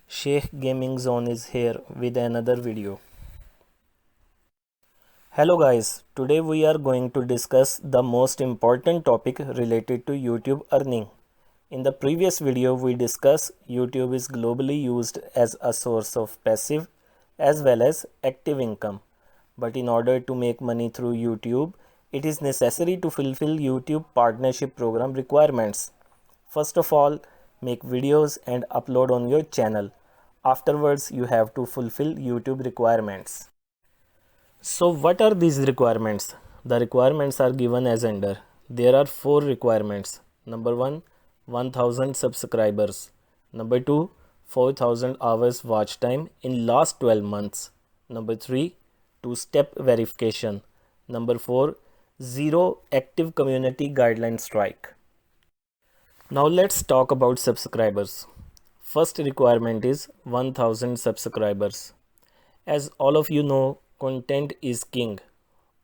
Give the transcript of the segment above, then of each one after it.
Sheikh Gaming Zone is here with another video. Hello guys, today we are going to discuss the most important topic related to YouTube earning. In the previous video we discussed YouTube is globally used as a source of passive as well as active income. But in order to make money through YouTube, it is necessary to fulfill YouTube partnership program requirements. First of all, make videos and upload on your channel. Afterwards, you have to fulfill YouTube requirements. So what are these requirements? The requirements are given as under. There are 4 requirements. Number 1, 1000 subscribers. Number 2, 4000 hours watch time in last 12 months. Number 3, 2-step verification. Number 4, 0 active community guideline strike. Now let's talk about subscribers. First requirement is 1000 subscribers. As all of you know, content is king.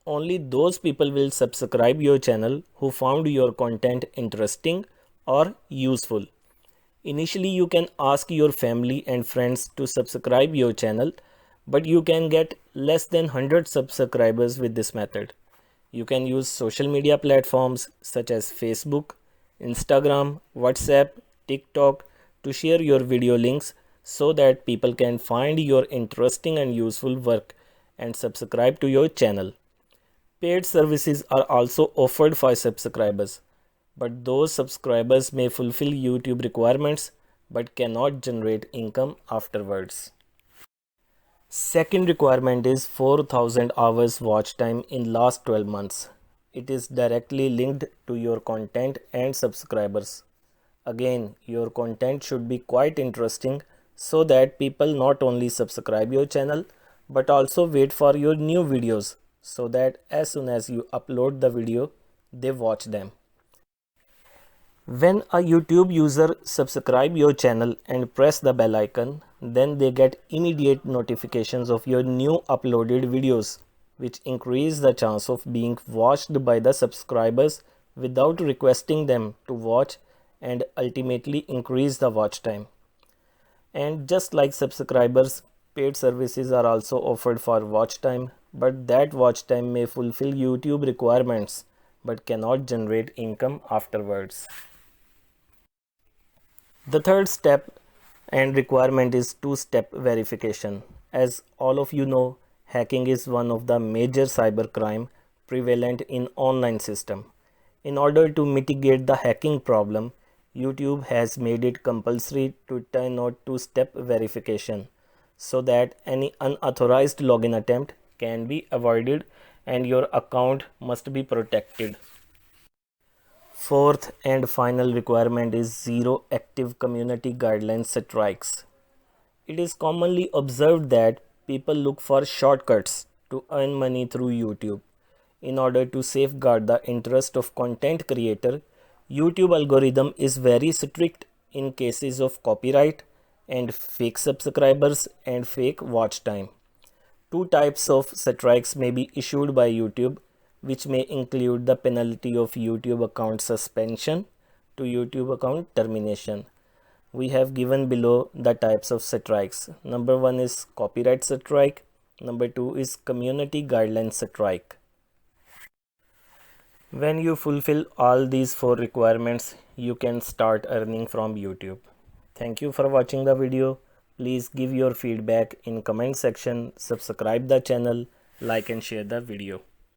Only those people will subscribe your channel who found your content interesting or useful. Initially you can ask your family and friends to subscribe your channel, but you can get less than 100 subscribers with this method. You can use social media platforms such as Facebook, Instagram, WhatsApp, TikTok to share your video links so that people can find your interesting and useful work and subscribe to your channel. Paid services are also offered for subscribers, but those subscribers may fulfill YouTube requirements but cannot generate income afterwards. Second requirement is 4000 hours watch time in last 12 months. It is directly linked to your content and subscribers. Again, your content should be quite interesting so that people not only subscribe your channel but also wait for your new videos so that as soon as you upload the video, they watch them. When a YouTube user subscribe your channel and press the bell icon, then they get immediate notifications of your new uploaded videos, which increase the chance of being watched by the subscribers without requesting them to watch and ultimately increase the watch time. And just like subscribers, paid services are also offered for watch time, but that watch time may fulfill YouTube requirements but cannot generate income afterwards. The third step and requirement is 2-step verification. As all of you know, hacking is one of the major cybercrime prevalent in online system. In order to mitigate the hacking problem, YouTube has made it compulsory to turn on 2-step verification so that any unauthorized login attempt can be avoided and your account must be protected. Fourth and final requirement is 0 active community guidelines strikes. It is commonly observed that people look for shortcuts to earn money through YouTube. In order to safeguard the interest of content creator, YouTube algorithm is very strict in cases of copyright and fake subscribers and fake watch time. 2 types of strikes may be issued by YouTube, which may include the penalty of YouTube account suspension to YouTube account termination. We have given below the types of strikes. Number 1 is copyright strike. Number 2 is community guidelines strike. When you fulfill all these 4 requirements, you can start earning from YouTube. Thank you for watching the video. Please give your feedback in comment section, subscribe the channel, like and share the video.